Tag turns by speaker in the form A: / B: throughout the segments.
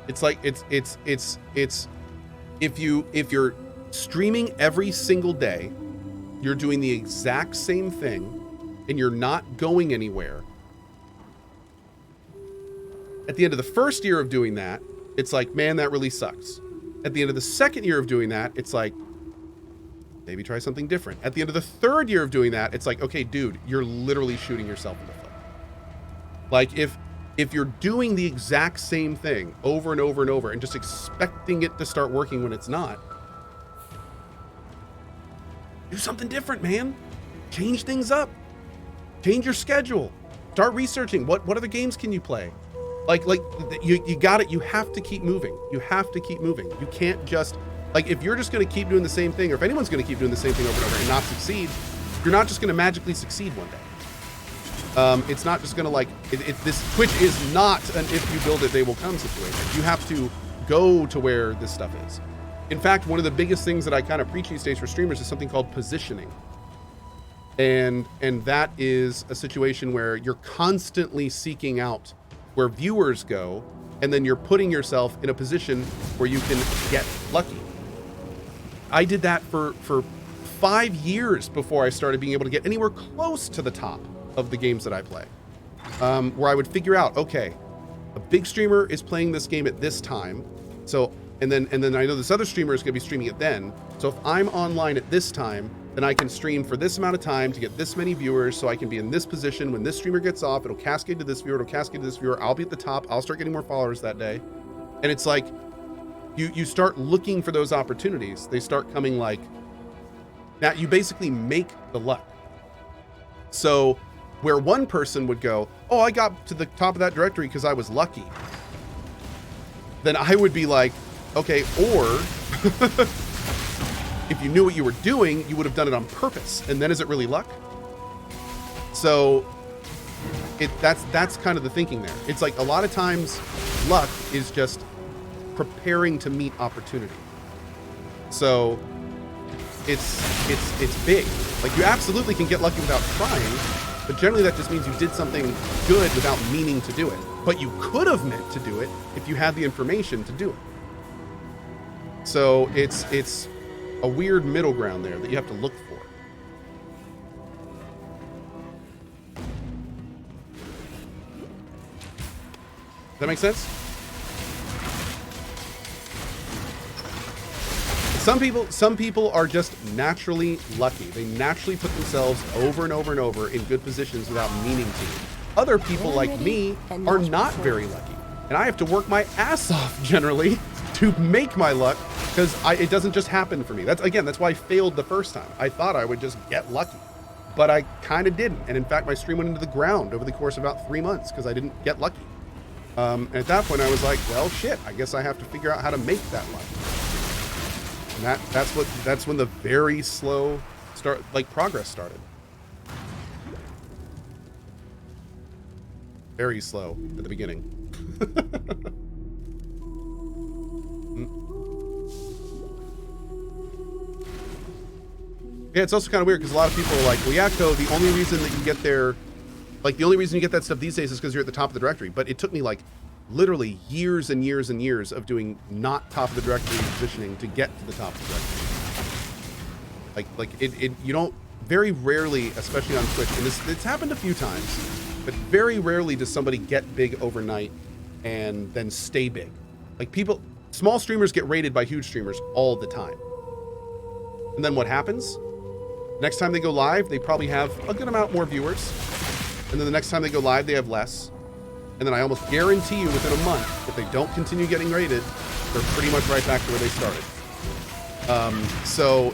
A: It's like it's if you're streaming every single day, you're doing the exact same thing and you're not going anywhere. At the end of the first year of doing that, it's like, man, that really sucks. At the end of the second year of doing that, it's like, maybe try something different. At the end of the third year of doing that, it's like, okay, dude, you're literally shooting yourself in the foot. Like if you're doing the exact same thing over and over and over and just expecting it to start working when it's not, do something different, man. Change things up. Change your schedule. Start researching what other games can you play. Like you got it. You have to keep moving. You have to keep moving. You can't just, like, if you're just going to keep doing the same thing, or if anyone's going to keep doing the same thing over and over and not succeed, you're not just going to magically succeed one day. It's not just going to, like, this Twitch is not an if you build it, they will come situation. You have to go to where this stuff is. In fact, one of the biggest things that I kind of preach these days for streamers is something called positioning. And that is a situation where you're constantly seeking out where viewers go, and then you're putting yourself in a position where you can get lucky. I did that for 5 years before I started being able to get anywhere close to the top of the games that I play, where I would figure out, okay, a big streamer is playing this game at this time, so and then I know this other streamer is going to be streaming it then. So if I'm online at this time, then I can stream for this amount of time to get this many viewers, so I can be in this position. When this streamer gets off, it'll cascade to this viewer, it'll cascade to this viewer, I'll be at the top, I'll start getting more followers that day. And it's like, you start looking for those opportunities. They start coming like, now you basically make the luck. So where one person would go, oh, I got to the top of that directory because I was lucky. Then I would be like, okay, or if you knew what you were doing, you would have done it on purpose. And then is it really luck? So that's kind of the thinking there. It's like a lot of times luck is just preparing to meet opportunity. So it's big. Like, you absolutely can get lucky without trying, but generally that just means you did something good without meaning to do it. But you could have meant to do it if you had the information to do it. So it's a weird middle ground there that you have to look for. Does that make sense? Some people are just naturally lucky. They naturally put themselves over and over and over in good positions without meaning to. Other people like me are not very lucky, and I have to work my ass off generally to make my luck, because it doesn't just happen for me. That's why I failed the first time. I thought I would just get lucky, but I kind of didn't. And in fact, my stream went into the ground over the course of about 3 months because I didn't get lucky. And at that point, I was like, well, shit, I guess I have to figure out how to make that luck. And that's when the very slow progress started. Very slow at the beginning. Yeah, it's also kind of weird because a lot of people are like, well, yeah, Co, the only reason that you get there, like, the only reason you get that stuff these days is because you're at the top of the directory. But it took me, like, literally years and years and years of doing not top of the directory positioning to get to the top of the directory. You don't, very rarely, especially on Twitch, and it's happened a few times, but very rarely does somebody get big overnight and then stay big. Like, small streamers get rated by huge streamers all the time. And then what happens? Next time they go live, they probably have a good amount more viewers. And then the next time they go live, they have less. And then I almost guarantee you within a month, if they don't continue getting rated, they're pretty much right back to where they started. So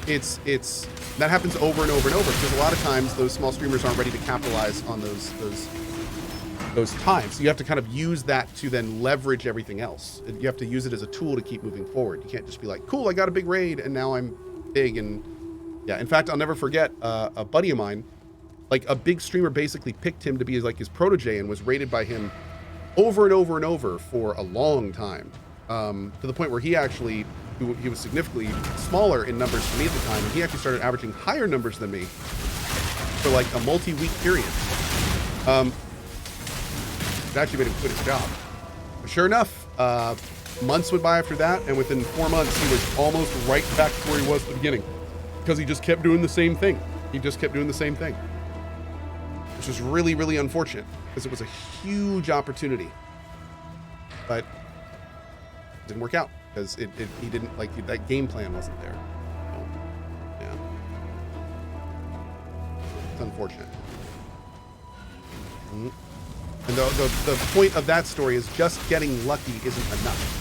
A: that happens over and over and over, because a lot of times those small streamers aren't ready to capitalize on those times. So you have to kind of use that to then leverage everything else. You have to use it as a tool to keep moving forward. You can't just be like, cool, I got a big raid and now I'm big. And yeah, in fact, I'll never forget a buddy of mine, like, a big streamer basically picked him to be like his protege and was rated by him over and over and over for a long time, to the point where he was significantly smaller in numbers for me at the time, and he actually started averaging higher numbers than me for like a multi-week period. It actually made him quit his job. But sure enough, months went by after that, and within 4 months, he was almost right back to where he was at the beginning because he just kept doing the same thing. He just kept doing the same thing, which was really, really unfortunate because it was a huge opportunity, but it didn't work out because he didn't like that game plan wasn't there. So, yeah, it's unfortunate. Mm-hmm. And the point of that story is just getting lucky isn't enough.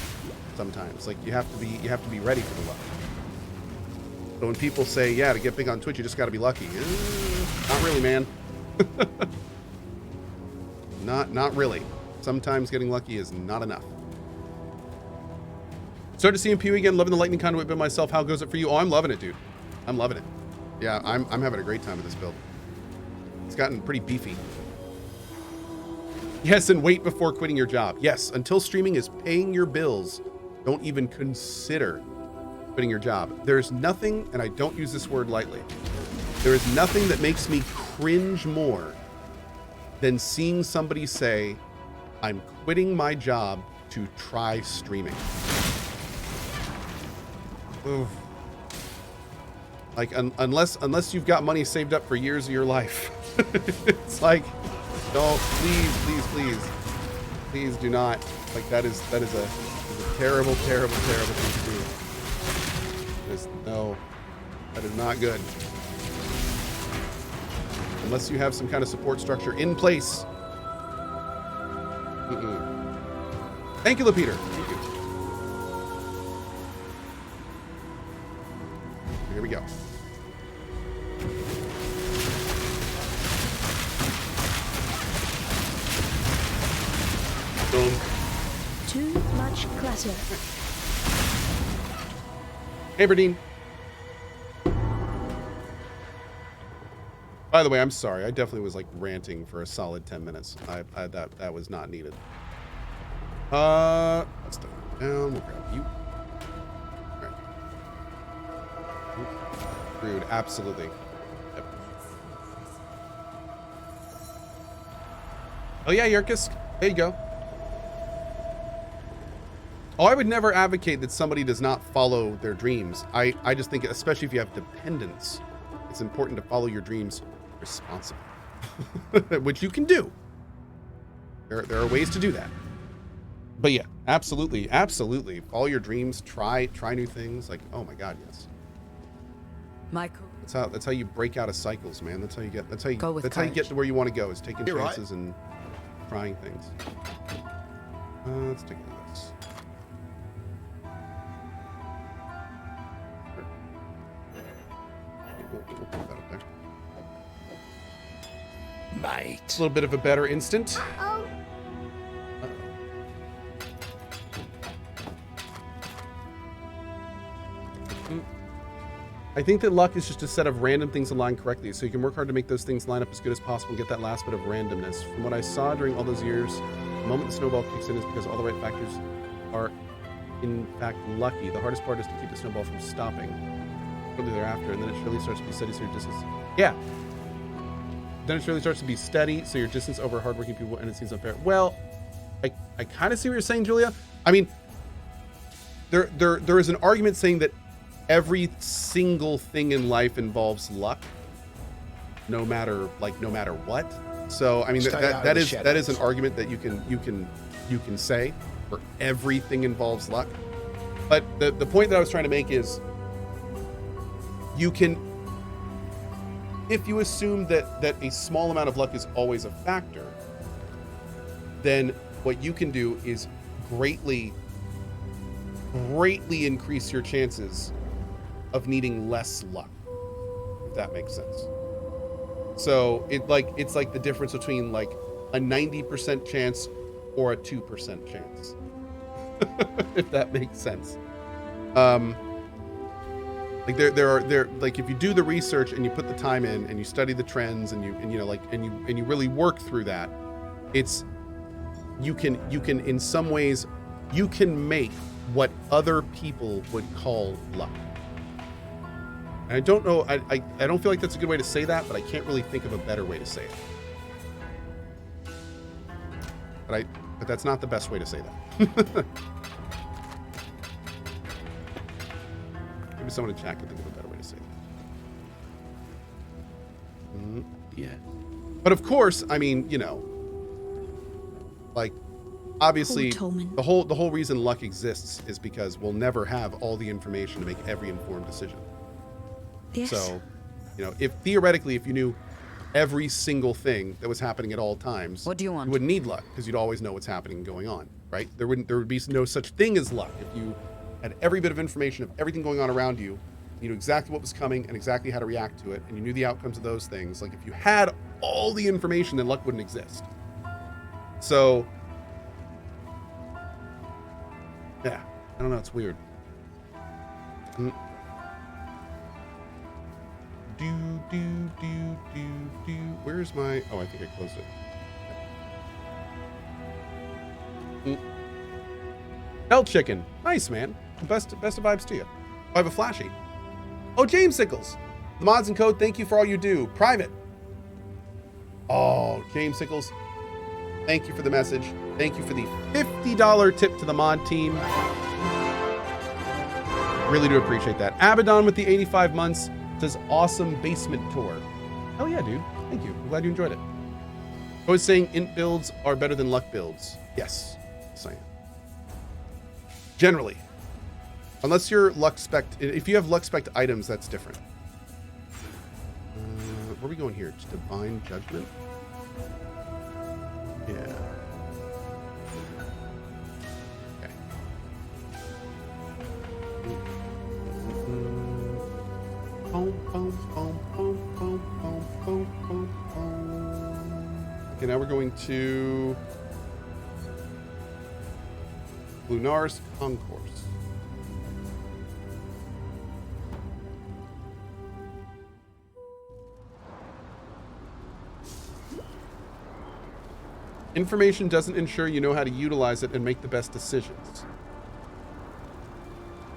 A: Sometimes, like you have to be ready for the luck. So when people say, yeah, to get big on Twitch, you just got to be lucky. Not really, man. Not really. Sometimes getting lucky is not enough. Started seeing Pew again, loving the lightning conduit build myself. How goes it for you? Oh, I'm loving it, dude. I'm loving it. Yeah, I'm having a great time with this build. It's gotten pretty beefy. Yes, and wait before quitting your job. Yes, until streaming is paying your bills, don't even consider quitting your job. There's nothing, and I don't use this word lightly, there is nothing that makes me cringe more than seeing somebody say, I'm quitting my job to try streaming. Oof. Like, unless you've got money saved up for years of your life. It's like, don't, please do not. Like, that is a terrible thing to do. No, that is not good. Unless you have some kind of support structure in place. Thank you, Lapeter. Thank you. Here we go. Boom.
B: Too much clutter.
A: Hey, Berdine. By the way, I'm sorry. I definitely was like ranting for a solid 10 minutes. That was not needed. Let's take it down. We'll grab you. All right. Rude. Absolutely. Yep. Oh yeah, Yurkisk. There you go. Oh, I would never advocate that somebody does not follow their dreams. I just think, especially if you have dependents, it's important to follow your dreams responsibly, which you can do. There are ways to do that. But yeah, absolutely. Follow your dreams. Try new things. Like, oh my God, yes.
B: Michael.
A: That's how you break out of cycles, man. That's how you get to where you want to go, is taking chances and trying things. Let's take a look at this. We'll put that up there.
C: Mate.
A: A little bit of a better instant. I think that luck is just a set of random things aligned correctly, so you can work hard to make those things line up as good as possible and get that last bit of randomness. From what I saw during all those years, the moment the snowball kicks in is because all the right factors are, in fact, lucky. The hardest part is to keep the snowball from stopping shortly thereafter, and then it surely starts to be steady, so your distance... Yeah. Then it surely starts to be steady, so your distance over hardworking people, and it seems unfair. Well, I kind of see what you're saying, Julia. I mean, there is an argument saying that every single thing in life involves luck, no matter what. So I mean, that is an argument that you can say, for everything involves luck. But the point that I was trying to make is, you can, if you assume that a small amount of luck is always a factor, then what you can do is greatly increase your chances of needing less luck, if that makes sense. So it's like the difference between like a 90% chance or a 2% chance, if that makes sense. Like there like, if you do the research and you put the time in and you study the trends and you really work through that, you can in some ways you can make what other people would call luck. And I don't know, I don't feel like that's a good way to say that, but I can't really think of a better way to say it. But that's not the best way to say that. Maybe someone in chat can think of a better way to say that. Yeah. But of course, I mean, you know, like, obviously, the whole reason luck exists is because we'll never have all the information to make every informed decision.
B: Yes.
A: So, you know, if theoretically, if you knew every single thing that was happening at all times,
B: What do you want?
A: You wouldn't need luck because you'd always know what's happening and going on, right? There would be no such thing as luck if you had every bit of information of everything going on around you. You knew exactly what was coming and exactly how to react to it, and you knew the outcomes of those things. Like, if you had all the information, then luck wouldn't exist. So, yeah, I don't know. It's weird. Where's my... Oh, I think I closed it. Hell chicken. Nice, man. Best of vibes to you. I have a flashy. Oh, James Sickles. The mods and code, thank you for all you do. Private. Oh, James Sickles. Thank you for the message. Thank you for the $50 tip to the mod team. Really do appreciate that. Abaddon with the 85 months says awesome basement tour. Hell yeah, dude. Thank you. I'm glad you enjoyed it. I was saying int builds are better than luck builds. Yes. Saying. Generally. Unless you're luck spec. If you have luck spec items, that's different. Where are we going here? Just divine judgment? Yeah. Okay. Okay, now we're going to Lunar's Concourse. Information doesn't ensure you know how to utilize it and make the best decisions.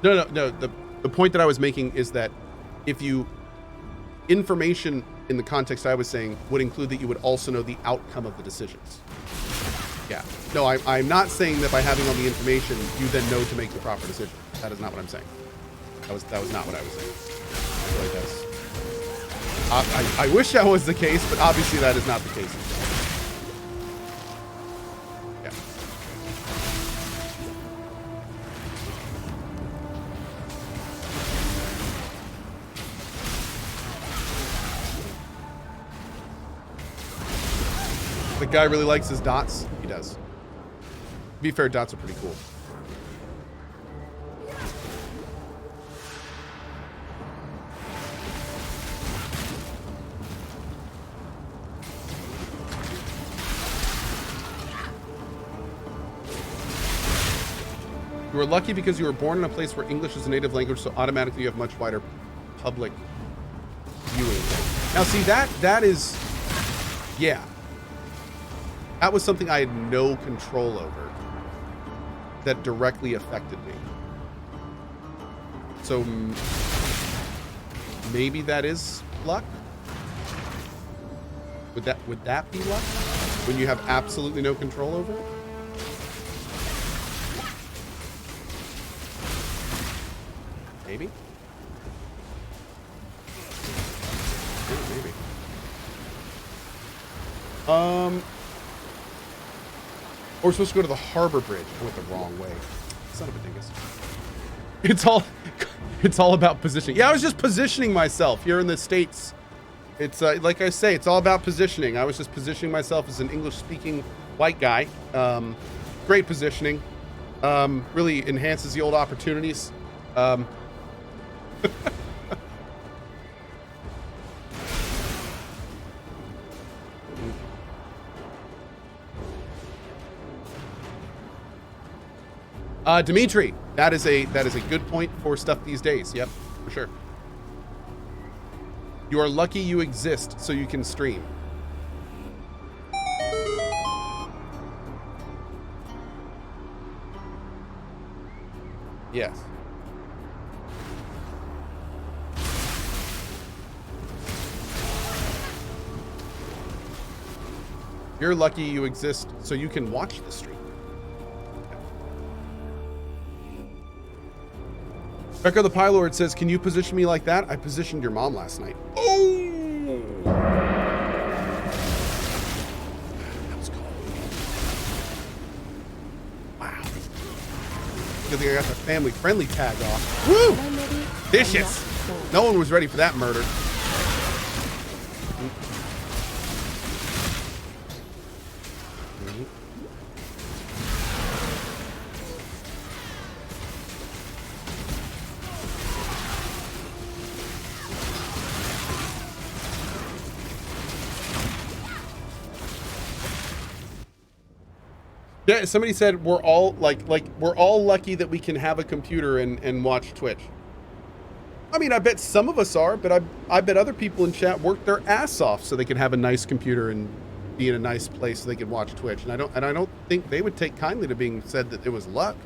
A: No. The point that I was making is that if you... Information in the context I was saying would include that you would also know the outcome of the decisions. Yeah. No, I'm not saying that by having all the information, you then know to make the proper decision. That is not what I'm saying. That was not what I was saying. I feel like that's... I wish that was the case, but obviously that is not the case. The guy really likes his dots. He does. To be fair, dots are pretty cool. You were lucky because you were born in a place where English is a native language, so automatically you have much wider public viewing. Now, see, that is... Yeah. That was something I had no control over that directly affected me. So maybe that is luck? Would that be luck? When you have absolutely no control over it? Maybe? Yeah, maybe. Or we're supposed to go to the Harbour Bridge. I went the wrong way. Son of a dingus. It's all about positioning. Yeah, I was just positioning myself here in the States. It's like I say, it's all about positioning. I was just positioning myself as an English-speaking white guy. Great positioning. Really enhances the old opportunities. Dimitri, that is a good point for stuff these days. Yep, for sure. You are lucky you exist so you can stream. Yes. You're lucky you exist so you can watch the stream. Becca the Pylord says, can you position me like that? I positioned your mom last night. Oh! That was cool. Wow. Good thing I got the family friendly tag off. Woo! Vicious! No one was ready for that murder. Yeah, somebody said we're all we're all lucky that we can have a computer and watch Twitch. I mean, I bet some of us are, but I bet other people in chat work their ass off so they can have a nice computer and be in a nice place so they can watch Twitch. And I don't think they would take kindly to being said that it was luck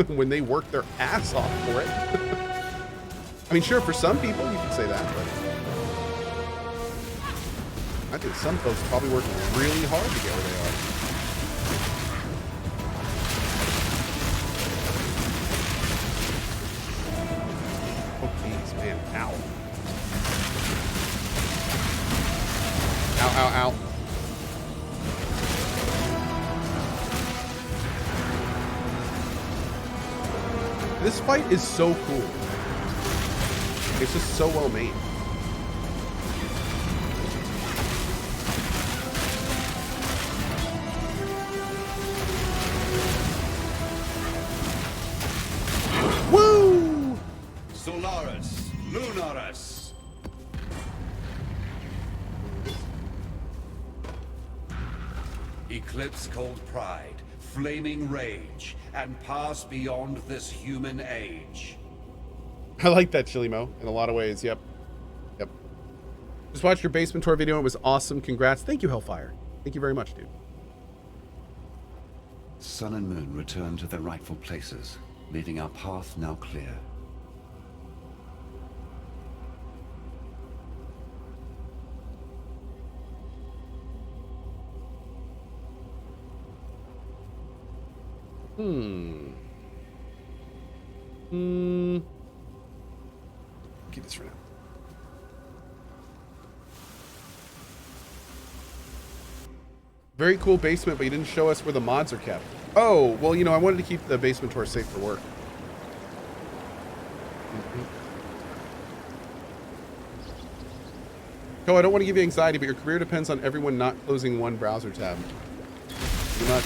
A: when they work their ass off for it. I mean, sure, for some people you can say that, but I think some folks probably work really hard to get where they are. Man, ow. Ow, ow, ow. This fight is so cool. It's just so well made. Woo!
C: Solaris. Lunaris! Eclipse cold pride, flaming rage, and pass beyond this human age.
A: I like that, Chilimo, in a lot of ways. Yep. Yep. Just watched your basement tour video. It was awesome. Congrats. Thank you, Hellfire. Thank you very much, dude.
C: Sun and moon return to their rightful places, leaving our path now clear.
A: Keep this for now. Very cool basement, but you didn't show us where the mods are kept. Oh, well, you know, I wanted to keep the basement tour safe for work. I don't want to give you anxiety, but your career depends on everyone not closing one browser tab. Too much.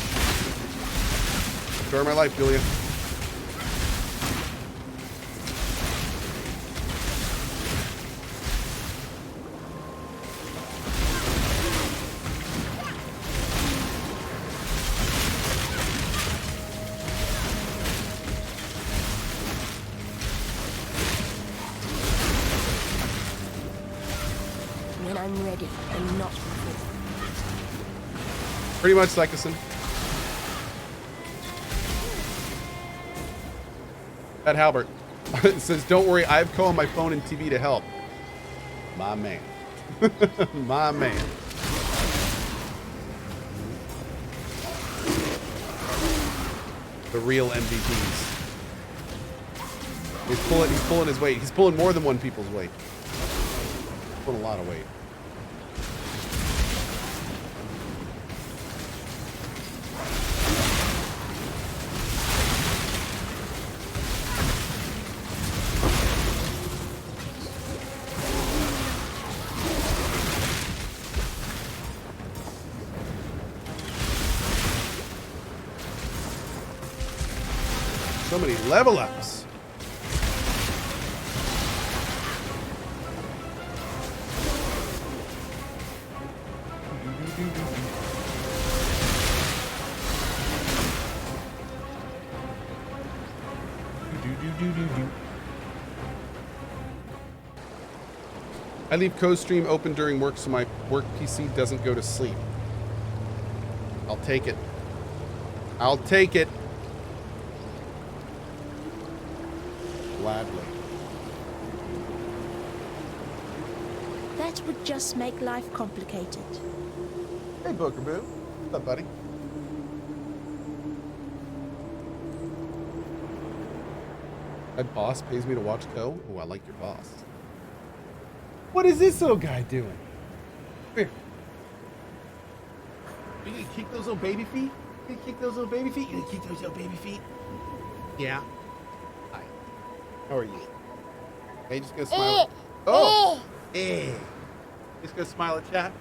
A: Enjoy my life, Julia.
B: When I'm ready and not before.
A: Pretty much, Psychosin. At Halbert. It says, don't worry, I have Ko on my phone and TV to help. My man. My man. The real MVPs. He's pulling his weight. He's pulling more than one people's weight. He's pulling a lot of weight. So many level ups. I leave CohhStream open during work so my work PC doesn't go to sleep. I'll take it. I'll take it. Gladly.
B: That would just make life complicated.
A: Hey, Bookerboo. What's up, buddy? My boss pays me to watch Co. Oh, I like your boss. What is this little guy doing? Here. You gonna kick those little baby feet? You gonna kick those little baby feet? You gonna kick those little baby feet? Yeah. Hi. How are you? Hey, just gonna smile. Oh! Eh. Just gonna smile at chat?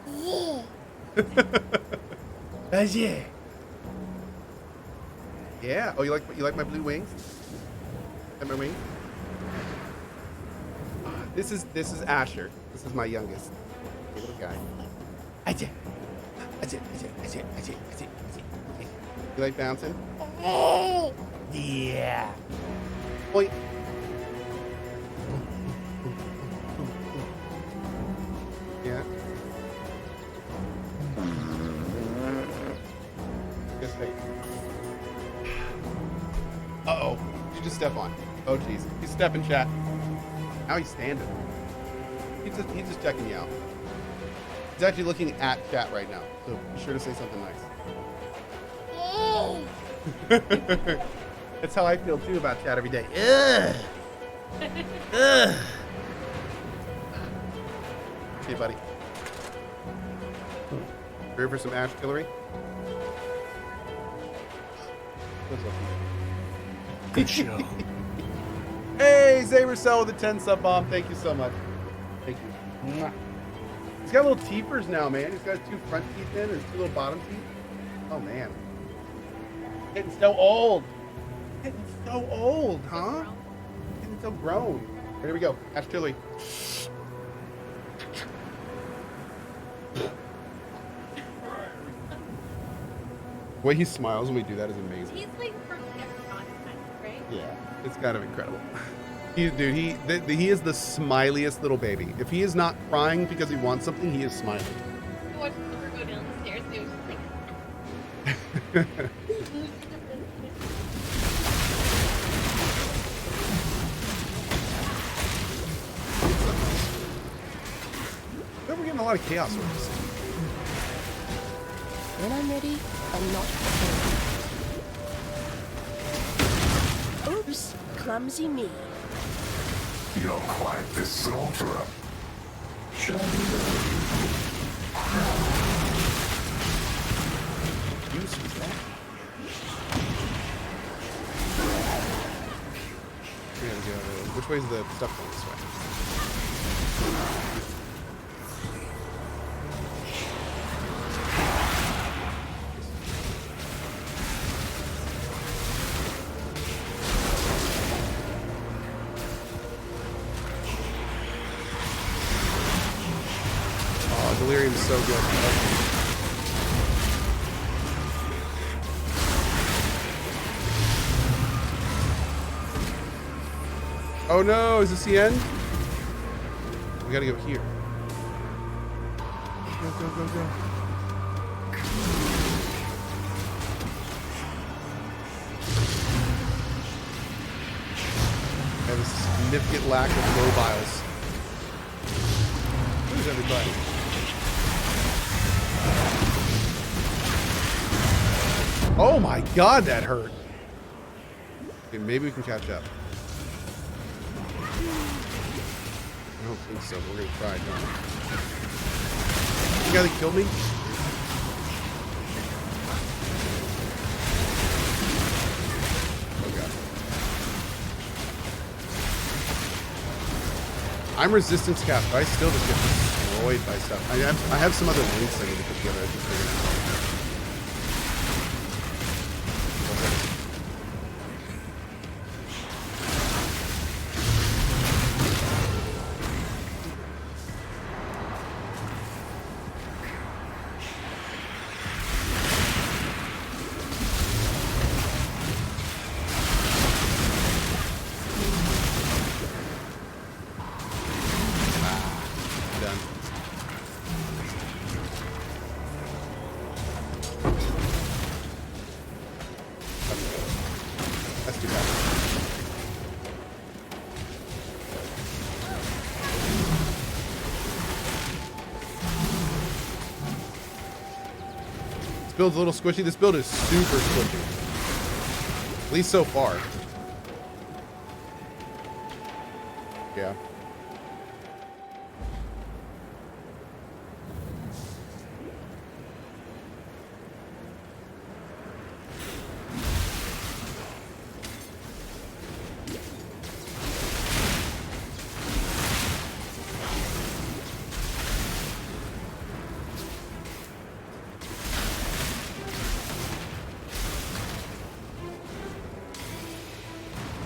A: Yeah. Yeah. Yeah. Oh, you like my blue wings? And my wings? This is Asher. This is my youngest. Hey, little guy. Ajay. You like bouncing? Yeah. Boy. Yeah. Just like. Uh-oh. You just step on. Oh, jeez. He's stepping, chat. Now he's standing. He's just checking you out. He's actually looking at chat right now, so be sure to say something nice. That's how I feel too about chat every day. Ugh. Ugh. Okay, buddy. Ready for some ash killery?
D: Good show.
A: Hey, Zabercell with a 10 sub bomb. Thank you so much. Thank you. Mwah. He's got little teepers now, man. He's got 2 front teeth in and 2 little bottom teeth. Oh, man. Getting so old. Getting so old, huh? Getting so grown. Here we go. Ash chili. The way he smiles when we do that is amazing.
E: He's like perfect content, right?
A: Yeah, it's kind of incredible. He is the smiliest little baby. If he is not crying because he wants something, he is smiling.
E: I watched Silver go down the stairs and it was just like...
A: We're getting a lot of chaos orders.
B: When I'm ready, I'm not prepared. Oops, clumsy me.
D: You're quite the slaughterer.
A: Use was that? Here we go. Which way is the stuff going this way? Delirium's so good. Oh no, is this the end? We gotta go here. Go, go, go, go. I have a significant lack of mobiles. Who's everybody? Oh my god, that hurt. Okay, maybe we can catch up. I don't think so, but we're gonna try, don't we? The guy that killed me? Oh god. I'm resistance capped, but I still just get destroyed by stuff. I have some other links I need to put together. I just figured out. Build's a little squishy. This build is super squishy. At least so far. Yeah.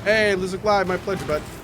A: Hey, Lizard Glide, my pleasure, bud.